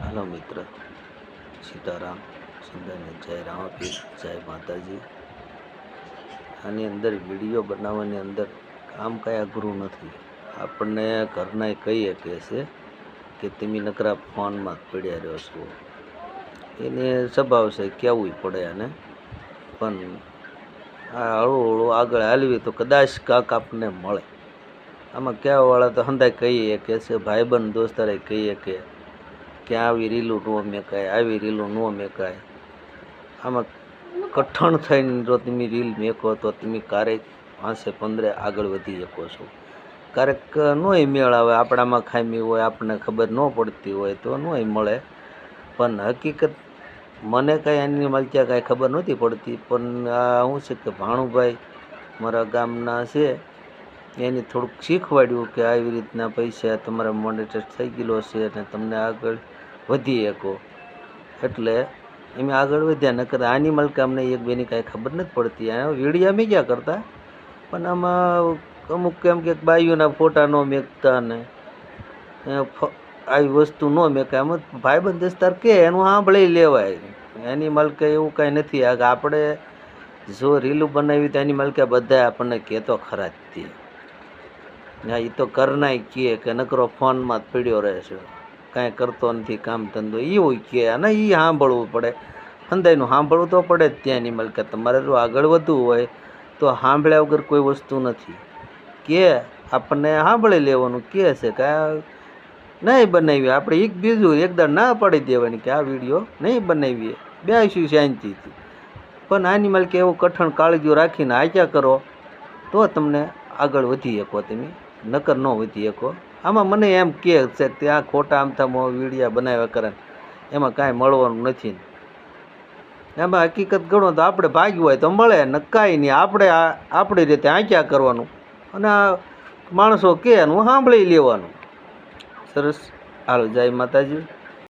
Hello मित्र, सीताराम संदाने जय रामापीर जय माताजी। आनी अंदर वीडियो बनाववानी अंदर काम कई अघरू नहीं। आपने घरना कहीए कहे कि तमे नकरा फोन में पड्या रहो छो, एने स्वभाव से कहेवू पड़े। अने पण हळू हळू आगळ हालवी तो कदाच काक आपने मळे। आमां कहेवावाळा तो हंधाय कहीए के भाईबंध दोस्तारे कहीए कि आवी रीलू न मेकाय, आवी रीलू न मेकाय। आमां कठण थईने जो तमे रील मेको तो तमे क्यारेक 5 से 15 आगळ वधी शको छो। क्यारेक नोय मेळ आवे, आपणामां खामी होय, आपने खबर न पड़ती होय तो नोय मळे। पण हकीकत मने कांई आनी मलक्या कांई खबर नहोती पड़ती। पण शुं छे के भाणुभाई मारा गामना छे, एने थोड़ुंक शीखवाड्युं कि આવી રીતના પૈસા તમારા મોનેટાઇઝ થઈ ગયેલો છે અને તમને આગળ વધી શકો, એટલે એમ આગળ વધ્યા। નકર આની મલકે અમને એક બેની કાંઈ ખબર નથી પડતી। આ વીડિયા મેં કરતા, પણ આમાં અમુક કેમ કે બાઈઓના ફોટા ન મેકતા ને આવી વસ્તુ ન મેકાય। આમ ભાઈબંધ દોસ્તાર કે એનું સાંભળી લેવાય, એની મલકે એવું કાંઈ નથી। આપણે જો રીલું બનાવી તો એની મલકે બધા આપણને કહેતો ખરા જ તે। હા, એ તો કરનાય કે નકરો ફોનમાં જ પડ્યો રહે છે, કાંઈ કરતો નથી કામ ધંધો, એવું કે અને એ સાંભળવું પડે। હંધાઈનું સાંભળવું તો પડે જ ત્યાંની મલકે। તમારે જો આગળ વધવું હોય તો સાંભળ્યા વગર કોઈ વસ્તુ નથી। કે આપણને સાંભળી લેવાનું કે છે કે નહીં બનાવીએ, આપણે એક બીજું એકદમ ના પાડી દેવાની કે આ વિડીયો નહીં બનાવીએ, બેસીશું શાંતિથી। પણ આની મલકે એવું કઠણ કાળજીઓ રાખીને આચ્યા કરો તો તમને આગળ વધી શકો તમે, નકર ન વધી શકો। આમાં મને એમ કહે છે કે ત્યાં ખોટા આમથામાં વિડીયા બનાવ્યા કરે, એમાં કાંઈ મળવાનું નથી। એમાં હકીકત ગણો તો આપણે ભાગ્યું હોય તો મળે, ને કાંઈ નહીં। આપણે આપણી રીતે આંચ્યા કરવાનું અને આ માણસો કહે એનું સાંભળી લેવાનું। સરસ, હાલો જય માતાજી।